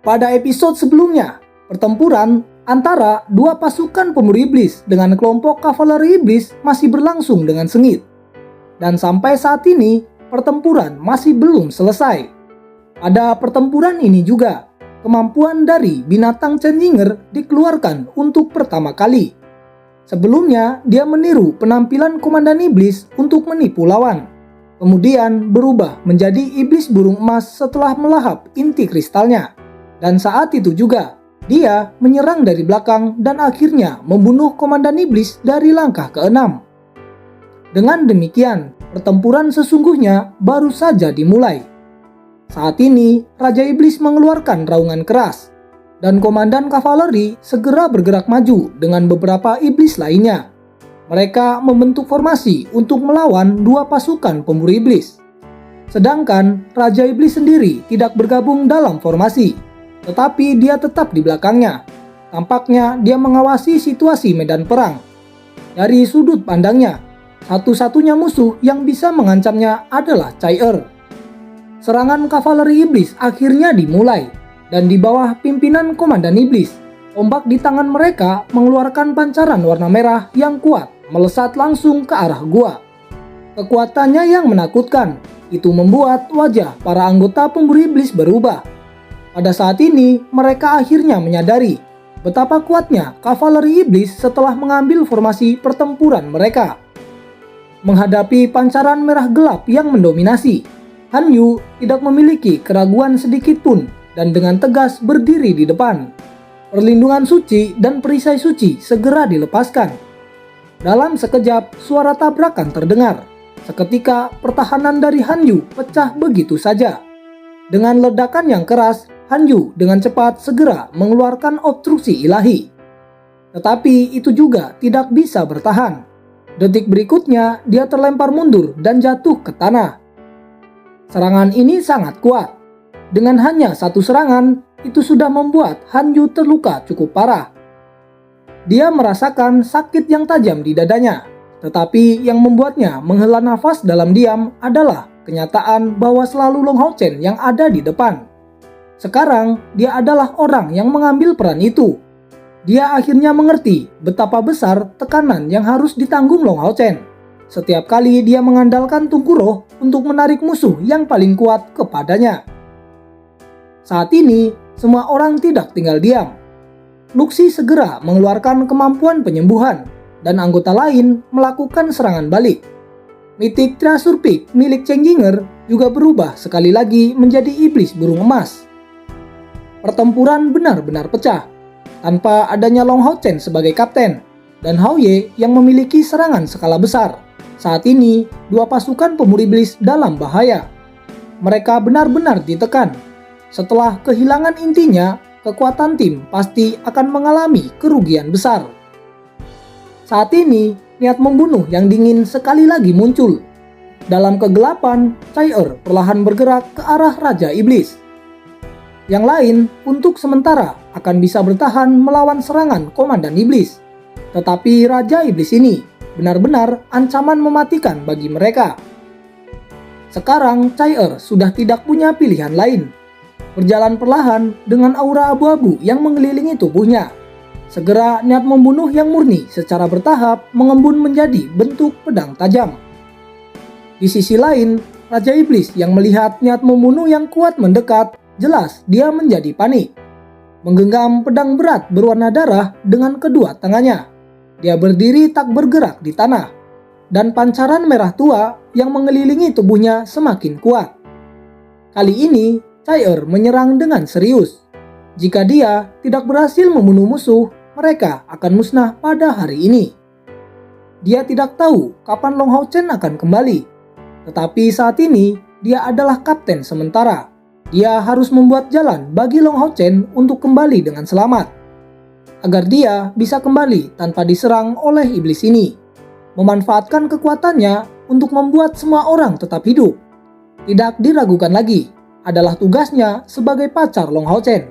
Pada episode sebelumnya, pertempuran antara dua pasukan pemburu iblis dengan kelompok kavaleri iblis masih berlangsung dengan sengit. Dan sampai saat ini, pertempuran masih belum selesai. Pada pertempuran ini juga, kemampuan dari binatang Changinger dikeluarkan untuk pertama kali. Sebelumnya, dia meniru penampilan komandan iblis untuk menipu lawan. Kemudian berubah menjadi iblis burung emas setelah melahap inti kristalnya. Dan saat itu juga, dia menyerang dari belakang dan akhirnya membunuh komandan iblis dari langkah ke-6. Dengan demikian, pertempuran sesungguhnya baru saja dimulai. Saat ini, Raja Iblis mengeluarkan raungan keras, dan komandan kavaleri segera bergerak maju dengan beberapa iblis lainnya. Mereka membentuk formasi untuk melawan dua pasukan pemburu iblis. Sedangkan Raja Iblis sendiri tidak bergabung dalam formasi, tetapi dia tetap di belakangnya. Tampaknya dia mengawasi situasi medan perang. Dari sudut pandangnya, satu-satunya musuh yang bisa mengancamnya adalah Chai-Er. Serangan kavaleri iblis akhirnya dimulai, dan di bawah pimpinan komandan iblis, ombak di tangan mereka mengeluarkan pancaran warna merah yang kuat melesat langsung ke arah gua. Kekuatannya yang menakutkan itu membuat wajah para anggota pemburu iblis berubah. Pada saat ini, mereka akhirnya menyadari betapa kuatnya kavaleri iblis setelah mengambil formasi pertempuran mereka. Menghadapi pancaran merah gelap yang mendominasi, Han Yu tidak memiliki keraguan sedikit pun dan dengan tegas berdiri di depan. Perlindungan suci dan perisai suci segera dilepaskan. Dalam sekejap, suara tabrakan terdengar. Seketika, pertahanan dari Han Yu pecah begitu saja. Dengan ledakan yang keras, Han Yu dengan cepat segera mengeluarkan obstruksi ilahi. Tetapi itu juga tidak bisa bertahan. Detik berikutnya, dia terlempar mundur dan jatuh ke tanah. Serangan ini sangat kuat. Dengan hanya satu serangan, itu sudah membuat Han Yu terluka cukup parah. Dia merasakan sakit yang tajam di dadanya, tetapi yang membuatnya menghela nafas dalam diam adalah kenyataan bahwa selalu Long Hao Chen yang ada di depan. Sekarang, dia adalah orang yang mengambil peran itu. Dia akhirnya mengerti betapa besar tekanan yang harus ditanggung Long Hao Chen setiap kali dia mengandalkan Tunku Roh untuk menarik musuh yang paling kuat kepadanya. Saat ini, semua orang tidak tinggal diam. Luxi segera mengeluarkan kemampuan penyembuhan, dan anggota lain melakukan serangan balik. Mythic Treasure Peak milik Changinger juga berubah sekali lagi menjadi iblis burung emas. Pertempuran benar-benar pecah, tanpa adanya Long Hao Chen sebagai kapten, dan Hao Ye yang memiliki serangan skala besar. Saat ini, dua pasukan pemburu iblis dalam bahaya. Mereka benar-benar ditekan. Setelah kehilangan intinya, kekuatan tim pasti akan mengalami kerugian besar. Saat ini, niat membunuh yang dingin sekali lagi muncul. Dalam kegelapan, Chai-Er perlahan bergerak ke arah Raja Iblis. Yang lain, untuk sementara, akan bisa bertahan melawan serangan komandan iblis. Tetapi Raja Iblis ini benar-benar ancaman mematikan bagi mereka. Sekarang, Chai-Er sudah tidak punya pilihan lain. Berjalan perlahan dengan aura abu-abu yang mengelilingi tubuhnya. Segera niat membunuh yang murni secara bertahap mengembun menjadi bentuk pedang tajam. Di sisi lain, Raja Iblis yang melihat niat membunuh yang kuat mendekat, jelas dia menjadi panik. Menggenggam pedang berat berwarna darah dengan kedua tangannya. Dia berdiri tak bergerak di tanah. Dan pancaran merah tua yang mengelilingi tubuhnya semakin kuat. Kali ini, Chai-Er menyerang dengan serius. Jika dia tidak berhasil membunuh musuh, mereka akan musnah pada hari ini. Dia tidak tahu kapan Long Hao Chen akan kembali. Tetapi saat ini, dia adalah kapten sementara. Dia harus membuat jalan bagi Long Hao Chen untuk kembali dengan selamat. Agar dia bisa kembali tanpa diserang oleh iblis ini. Memanfaatkan kekuatannya untuk membuat semua orang tetap hidup. Tidak diragukan lagi, adalah tugasnya sebagai pacar Long Hao Chen.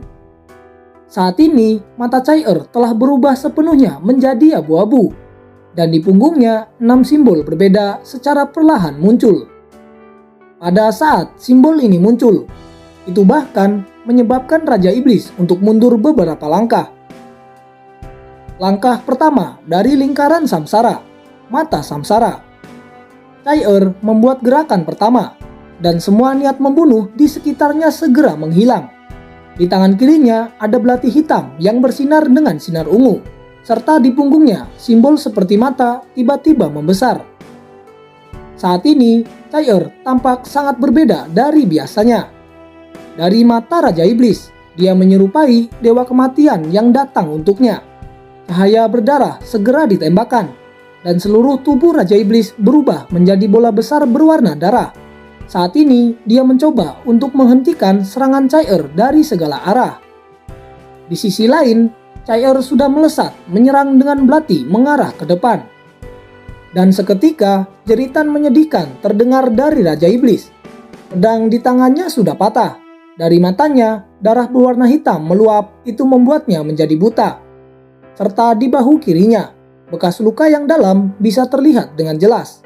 Saat ini, mata Chai-Er telah berubah sepenuhnya menjadi abu-abu. Dan di punggungnya, 6 simbol berbeda secara perlahan muncul. Pada saat simbol ini muncul, itu bahkan menyebabkan Raja Iblis untuk mundur beberapa langkah. Langkah pertama dari lingkaran samsara, mata samsara. Chai-Er membuat gerakan pertama, dan semua niat membunuh di sekitarnya segera menghilang. Di tangan kirinya ada belati hitam yang bersinar dengan sinar ungu, serta di punggungnya simbol seperti mata tiba-tiba membesar. Saat ini, Chai-Er tampak sangat berbeda dari biasanya. Dari mata Raja Iblis, dia menyerupai dewa kematian yang datang untuknya. Cahaya berdarah segera ditembakkan, dan seluruh tubuh Raja Iblis berubah menjadi bola besar berwarna darah. Saat ini, dia mencoba untuk menghentikan serangan Chai-Er dari segala arah. Di sisi lain, Chai-Er sudah melesat menyerang dengan belati mengarah ke depan. Dan seketika, jeritan menyedihkan terdengar dari Raja Iblis. Pedang di tangannya sudah patah. Dari matanya, darah berwarna hitam meluap, itu membuatnya menjadi buta. Serta di bahu kirinya, bekas luka yang dalam bisa terlihat dengan jelas.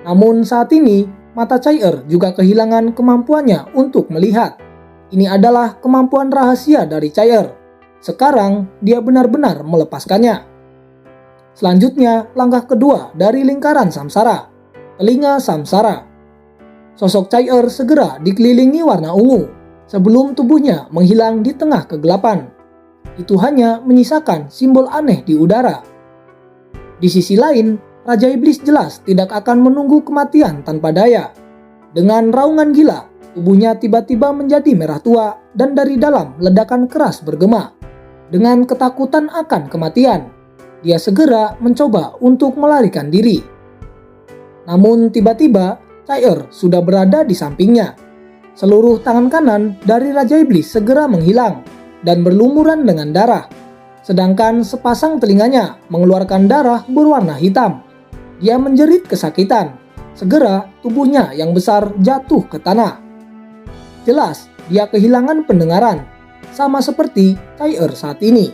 Namun saat ini, mata Chai-Er juga kehilangan kemampuannya untuk melihat. Ini adalah kemampuan rahasia dari Chai-Er. Sekarang, dia benar-benar melepaskannya. Selanjutnya, langkah kedua dari lingkaran samsara, telinga samsara. Sosok Chai-Er segera dikelilingi warna ungu, sebelum tubuhnya menghilang di tengah kegelapan. Itu hanya menyisakan simbol aneh di udara. Di sisi lain, Raja Iblis jelas tidak akan menunggu kematian tanpa daya. Dengan raungan gila, tubuhnya tiba-tiba menjadi merah tua dan dari dalam ledakan keras bergema. Dengan ketakutan akan kematian, dia segera mencoba untuk melarikan diri. Namun tiba-tiba, Chai-Er sudah berada di sampingnya. Seluruh tangan kanan dari Raja Iblis segera menghilang dan berlumuran dengan darah. Sedangkan sepasang telinganya mengeluarkan darah berwarna hitam. Dia menjerit kesakitan. Segera tubuhnya yang besar jatuh ke tanah. Jelas dia kehilangan pendengaran, sama seperti Chai-Er saat ini.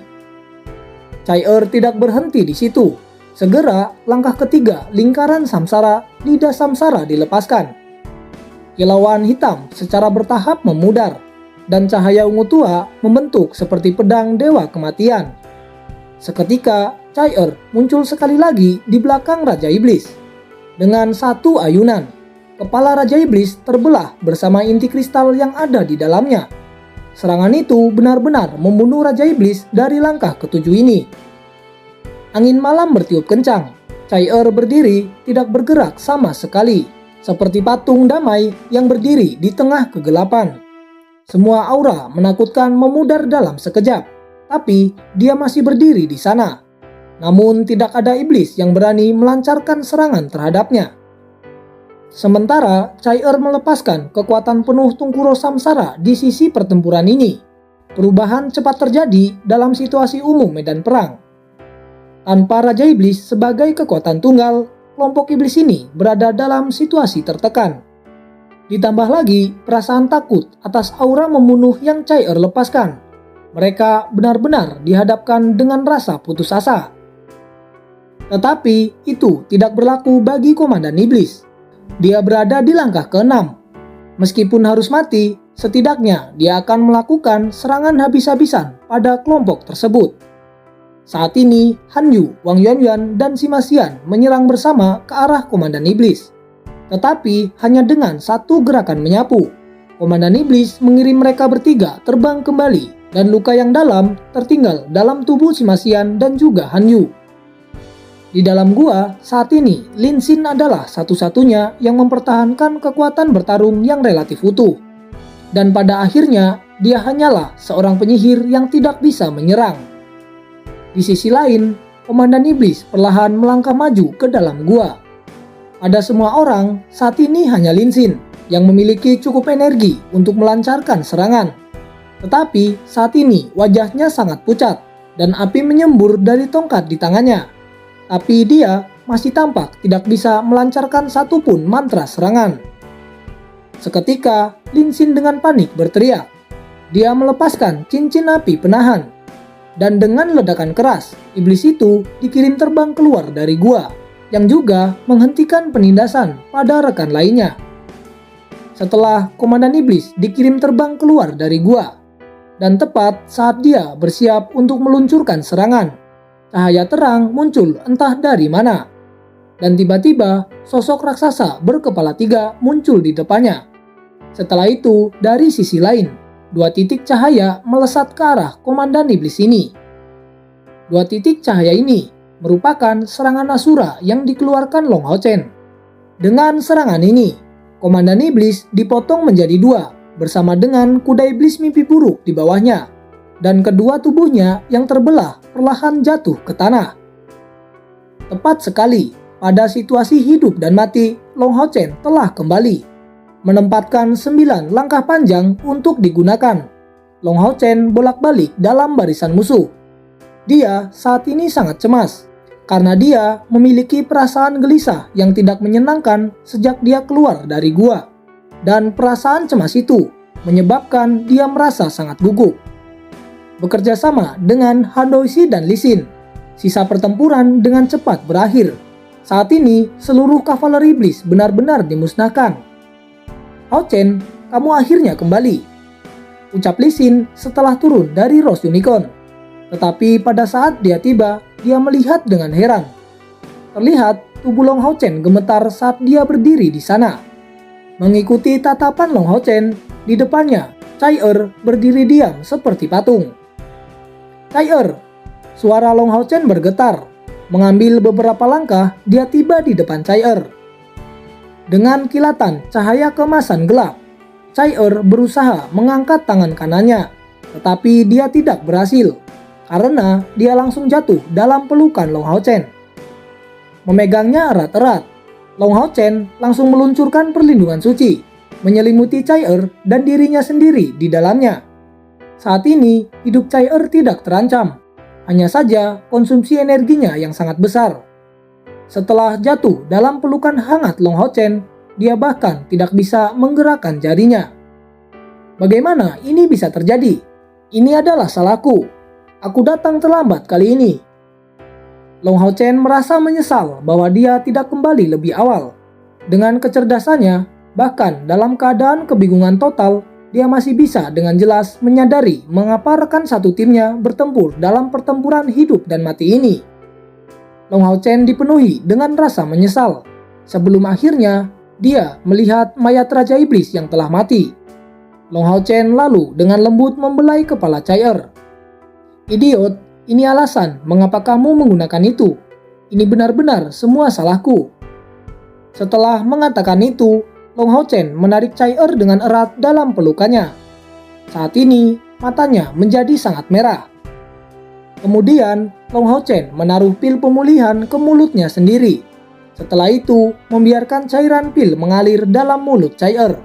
Chai-Er tidak berhenti di situ. Segera langkah ketiga lingkaran samsara, lidah samsara dilepaskan. Kilauan hitam secara bertahap memudar, dan cahaya ungu tua membentuk seperti pedang dewa kematian. Seketika, Chai-Er muncul sekali lagi di belakang Raja Iblis. Dengan satu ayunan, kepala Raja Iblis terbelah bersama inti kristal yang ada di dalamnya. Serangan itu benar-benar membunuh Raja Iblis dari langkah ketujuh ini. Angin malam bertiup kencang. Chai-Er berdiri tidak bergerak sama sekali, seperti patung damai yang berdiri di tengah kegelapan. Semua aura menakutkan memudar dalam sekejap, tapi dia masih berdiri di sana. Namun tidak ada iblis yang berani melancarkan serangan terhadapnya. Sementara Chai-Er melepaskan kekuatan penuh Tungkuro Samsara di sisi pertempuran ini, perubahan cepat terjadi dalam situasi umum medan perang. Tanpa Raja Iblis sebagai kekuatan tunggal, kelompok iblis ini berada dalam situasi tertekan. Ditambah lagi perasaan takut atas aura membunuh yang Chai-Er lepaskan. Mereka benar-benar dihadapkan dengan rasa putus asa. Tetapi itu tidak berlaku bagi Komandan Iblis. Dia berada di langkah ke-6. Meskipun harus mati, setidaknya dia akan melakukan serangan habis-habisan pada kelompok tersebut. Saat ini, Han Yu, Wang Yuanyuan, dan Sima Xian menyerang bersama ke arah Komandan Iblis. Tetapi hanya dengan satu gerakan menyapu, Komandan Iblis mengirim mereka bertiga terbang kembali, dan luka yang dalam tertinggal dalam tubuh Sima Xian dan juga Han Yu. Di dalam gua, saat ini Lin Xin adalah satu-satunya yang mempertahankan kekuatan bertarung yang relatif utuh. Dan pada akhirnya, dia hanyalah seorang penyihir yang tidak bisa menyerang. Di sisi lain, Komandan Iblis perlahan melangkah maju ke dalam gua. Pada semua orang, saat ini hanya Lin Xin yang memiliki cukup energi untuk melancarkan serangan. Tetapi saat ini wajahnya sangat pucat dan api menyembur dari tongkat di tangannya. Tapi dia masih tampak tidak bisa melancarkan satupun mantra serangan. Seketika, Lin Xin dengan panik berteriak. Dia melepaskan cincin api penahan. Dan dengan ledakan keras, iblis itu dikirim terbang keluar dari gua, yang juga menghentikan penindasan pada rekan lainnya. setelah Komandan Iblis dikirim terbang keluar dari gua. Dan tepat saat dia bersiap untuk meluncurkan serangan, cahaya terang muncul entah dari mana. Dan tiba-tiba sosok raksasa berkepala 3 muncul di depannya. Setelah itu, dari sisi lain, 2 titik cahaya melesat ke arah Komandan Iblis ini. 2 titik cahaya ini merupakan serangan Asura yang dikeluarkan Long Hao Chen. Dengan serangan ini, Komandan Iblis dipotong menjadi 2 bersama dengan kuda iblis mimpi buruk di bawahnya, dan kedua tubuhnya yang terbelah perlahan jatuh ke tanah. Tepat sekali, pada situasi hidup dan mati, Long Hao Chen telah kembali, menempatkan 9 langkah panjang untuk digunakan. Long Hao Chen bolak-balik dalam barisan musuh. Dia saat ini sangat cemas, karena dia memiliki perasaan gelisah yang tidak menyenangkan sejak dia keluar dari gua. Dan perasaan cemas itu menyebabkan dia merasa sangat gugup. Bekerja sama dengan Han Doixi dan Li Xin, sisa pertempuran dengan cepat berakhir. Saat ini seluruh kavaleri iblis benar-benar dimusnahkan. Hao Chen, kamu akhirnya kembali, ucap Li Xin setelah turun dari Rose Unicorn. Tetapi pada saat dia tiba, dia melihat dengan heran. Terlihat tubuh Long Hao Chen gemetar saat dia berdiri di sana. Mengikuti tatapan Long Hao Chen, di depannya Cai Er berdiri diam seperti patung. Cai Er, suara Long Hao Chen bergetar. Mengambil beberapa langkah, dia tiba di depan Cai Er. Dengan kilatan cahaya kemasan gelap, Cai Er berusaha mengangkat tangan kanannya, tetapi dia tidak berhasil, karena dia langsung jatuh dalam pelukan Long Hao Chen. Memegangnya erat-erat, Long Hao Chen langsung meluncurkan perlindungan suci, menyelimuti Cai Er dan dirinya sendiri di dalamnya. Saat ini, hidup Cai Er tidak terancam, hanya saja konsumsi energinya yang sangat besar. Setelah jatuh dalam pelukan hangat Long Hao Chen, dia bahkan tidak bisa menggerakkan jarinya. Bagaimana ini bisa terjadi? Ini adalah salahku. Aku datang terlambat kali ini. Long Hao Chen merasa menyesal bahwa dia tidak kembali lebih awal. Dengan kecerdasannya, bahkan dalam keadaan kebingungan total, dia masih bisa dengan jelas menyadari mengapa rekan satu timnya bertempur dalam pertempuran hidup dan mati ini. Long Hao Chen dipenuhi dengan rasa menyesal, sebelum akhirnya dia melihat mayat Raja Iblis yang telah mati. Long Hao Chen lalu dengan lembut membelai kepala Cai Er. Idiot, ini alasan mengapa kamu menggunakan itu. Ini benar-benar semua salahku. Setelah mengatakan itu, Long Hao Chen menarik Cai Er dengan erat dalam pelukannya. Saat ini, matanya menjadi sangat merah. Kemudian, Long Hao Chen menaruh pil pemulihan ke mulutnya sendiri. Setelah itu, membiarkan cairan pil mengalir dalam mulut Cai Er.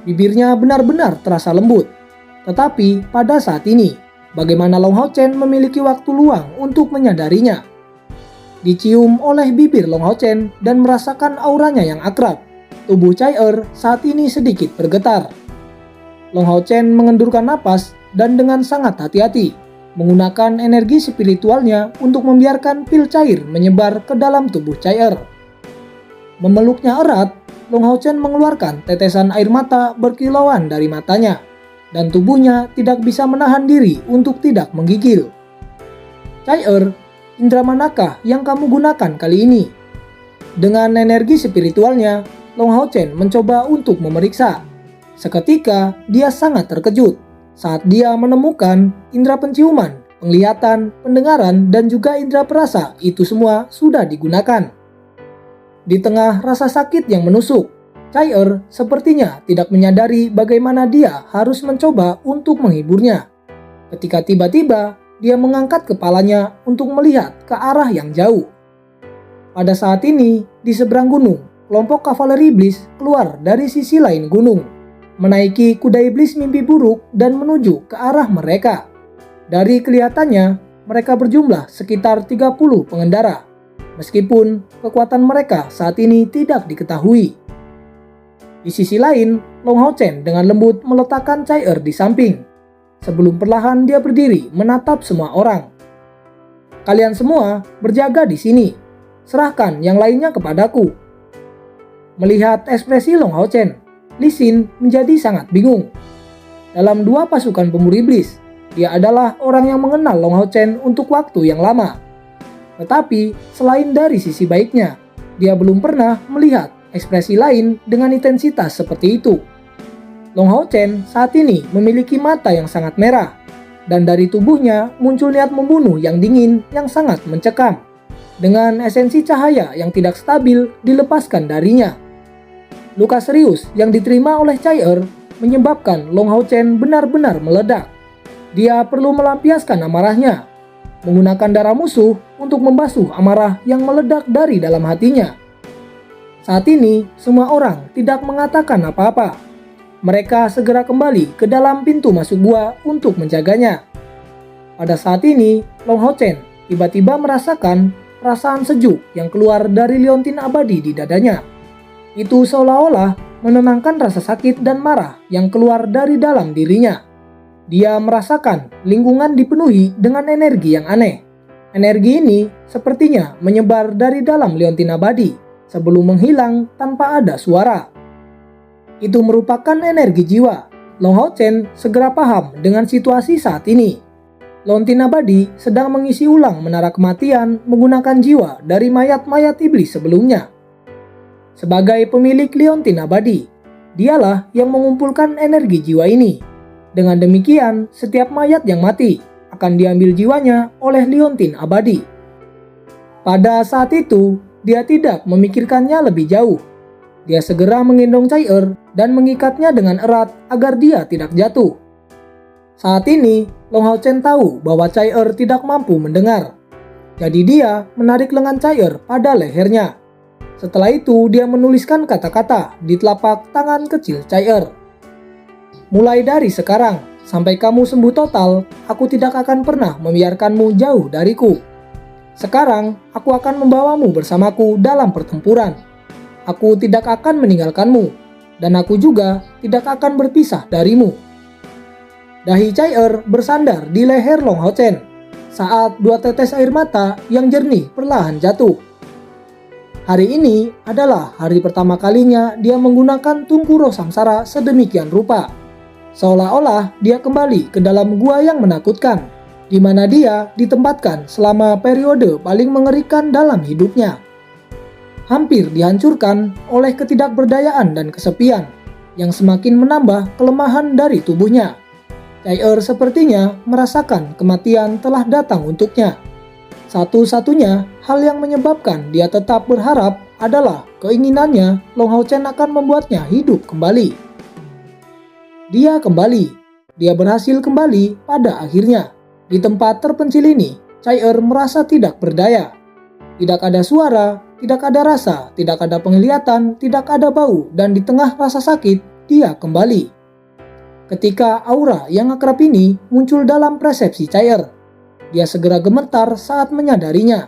Bibirnya benar-benar terasa lembut. Tetapi pada saat ini, bagaimana Long Hao Chen memiliki waktu luang untuk menyadarinya. Dicium oleh bibir Long Hao Chen dan merasakan auranya yang akrab, tubuh Cai Er saat ini sedikit bergetar. Long Hao Chen mengendurkan napas dan dengan sangat hati-hati menggunakan energi spiritualnya untuk membiarkan pil cair menyebar ke dalam tubuh Cai Er. Memeluknya erat, Long Hao Chen mengeluarkan tetesan air mata berkilauan dari matanya, dan tubuhnya tidak bisa menahan diri untuk tidak menggigil. Cai Er, indera manakah yang kamu gunakan kali ini? Dengan energi spiritualnya, Long Hao Chen mencoba untuk memeriksa. Seketika, dia sangat terkejut saat dia menemukan indera penciuman, penglihatan, pendengaran, dan juga indera perasa itu semua sudah digunakan. Di tengah rasa sakit yang menusuk, Cai Er sepertinya tidak menyadari bagaimana dia harus mencoba untuk menghiburnya. Ketika tiba-tiba, dia mengangkat kepalanya untuk melihat ke arah yang jauh. Pada saat ini, di seberang gunung, kelompok kavaleri iblis keluar dari sisi lain gunung, menaiki kuda iblis mimpi buruk dan menuju ke arah mereka. Dari kelihatannya, mereka berjumlah sekitar 30 pengendara, meskipun kekuatan mereka saat ini tidak diketahui. Di sisi lain, Long Hao Chen dengan lembut meletakkan Cai Er di samping. Sebelum perlahan dia berdiri menatap semua orang. Kalian semua berjaga di sini. Serahkan yang lainnya kepadaku. Melihat ekspresi Long Hao Chen, Lee Sin menjadi sangat bingung. Dalam dua pasukan pemburu iblis, dia adalah orang yang mengenal Long Hao Chen untuk waktu yang lama. Tetapi selain dari sisi baiknya, dia belum pernah melihat ekspresi lain dengan intensitas seperti itu. Long Hao Chen saat ini memiliki mata yang sangat merah, dan dari tubuhnya muncul niat membunuh yang dingin yang sangat mencekam. Dengan esensi cahaya yang tidak stabil dilepaskan darinya. Luka serius yang diterima oleh Chai menyebabkan Long Hao Chen benar-benar meledak. Dia perlu melampiaskan amarahnya, menggunakan darah musuh untuk membasuh amarah yang meledak dari dalam hatinya. Saat ini, semua orang tidak mengatakan apa-apa. Mereka segera kembali ke dalam pintu masuk gua untuk menjaganya. Pada saat ini, Long Hao Chen tiba-tiba merasakan perasaan sejuk yang keluar dari liontin abadi di dadanya. Itu seolah-olah menenangkan rasa sakit dan marah yang keluar dari dalam dirinya. Dia merasakan lingkungan dipenuhi dengan energi yang aneh. Energi ini sepertinya menyebar dari dalam liontin abadi sebelum menghilang tanpa ada suara. Itu merupakan energi jiwa. Long Hao Chen segera paham dengan situasi saat ini. Liontin abadi sedang mengisi ulang menara kematian menggunakan jiwa dari mayat-mayat iblis sebelumnya. Sebagai pemilik liontin abadi, dialah yang mengumpulkan energi jiwa ini. Dengan demikian, setiap mayat yang mati akan diambil jiwanya oleh liontin abadi. Pada saat itu, dia tidak memikirkannya lebih jauh. Dia segera menggendong Chai dan mengikatnya dengan erat agar dia tidak jatuh. Saat ini, Long Hao Chen tahu bahwa Chai tidak mampu mendengar. Jadi dia menarik lengan Chai pada lehernya. Setelah itu, dia menuliskan kata-kata di telapak tangan kecil Chai. Mulai dari sekarang, sampai kamu sembuh total, aku tidak akan pernah membiarkanmu jauh dariku. Sekarang, aku akan membawamu bersamaku dalam pertempuran. Aku tidak akan meninggalkanmu, dan aku juga tidak akan berpisah darimu. Dahi Chai bersandar di leher Long Hao Chen saat dua tetes air mata yang jernih perlahan jatuh. Hari ini adalah hari pertama kalinya dia menggunakan Tungku Samsara sedemikian rupa. Seolah-olah dia kembali ke dalam gua yang menakutkan, di mana dia ditempatkan selama periode paling mengerikan dalam hidupnya. Hampir dihancurkan oleh ketidakberdayaan dan kesepian yang semakin menambah kelemahan dari tubuhnya. Chai sepertinya merasakan kematian telah datang untuknya. Satu-satunya hal yang menyebabkan dia tetap berharap adalah keinginannya Long Hao Chen akan membuatnya hidup kembali. Dia kembali. Dia berhasil kembali pada akhirnya. Di tempat terpencil ini, Chai merasa tidak berdaya. Tidak ada suara, tidak ada rasa, tidak ada penglihatan, tidak ada bau, dan di tengah rasa sakit, dia kembali. Ketika aura yang akrab ini muncul dalam persepsi Chai, dia segera gemetar saat menyadarinya.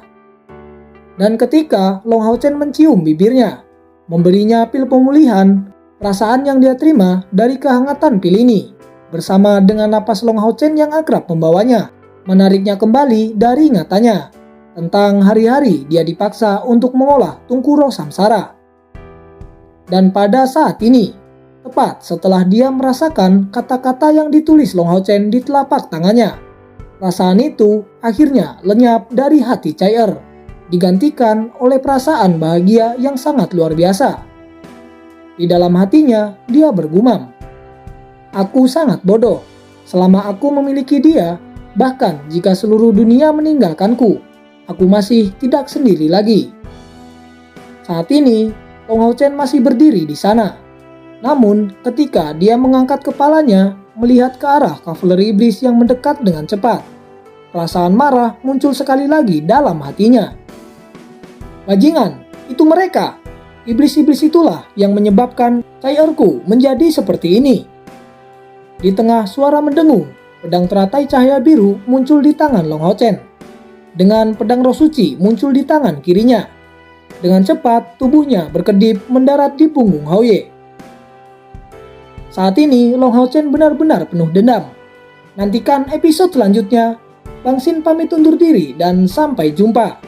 Dan ketika Long Hao Chen mencium bibirnya, memberinya pil pemulihan, perasaan yang dia terima dari kehangatan pil ini, bersama dengan napas Long Hao Chen yang akrab membawanya, menariknya kembali dari ingatannya tentang hari-hari dia dipaksa untuk mengolah Tungku Samsara. Dan pada saat ini, tepat setelah dia merasakan kata-kata yang ditulis Long Hao Chen di telapak tangannya, perasaan itu akhirnya lenyap dari hati Chai, digantikan oleh perasaan bahagia yang sangat luar biasa. Di dalam hatinya, dia bergumam, "Aku sangat bodoh. Selama aku memiliki dia, bahkan jika seluruh dunia meninggalkanku, aku masih tidak sendiri lagi." Saat ini, Long Hao Chen masih berdiri di sana. Namun, ketika dia mengangkat kepalanya, melihat ke arah kavaleri iblis yang mendekat dengan cepat, perasaan marah muncul sekali lagi dalam hatinya. "Bajingan, itu mereka! Iblis-iblis itulah yang menyebabkan Chai menjadi seperti ini." Di tengah suara mendengung, pedang teratai cahaya biru muncul di tangan Long Hao Chen. Dengan pedang roh suci muncul di tangan kirinya. Dengan cepat, tubuhnya berkedip mendarat di punggung Hao Ye. Saat ini, Long Hao Chen benar-benar penuh dendam. Nantikan episode selanjutnya. Bang Sin pamit undur diri dan sampai jumpa.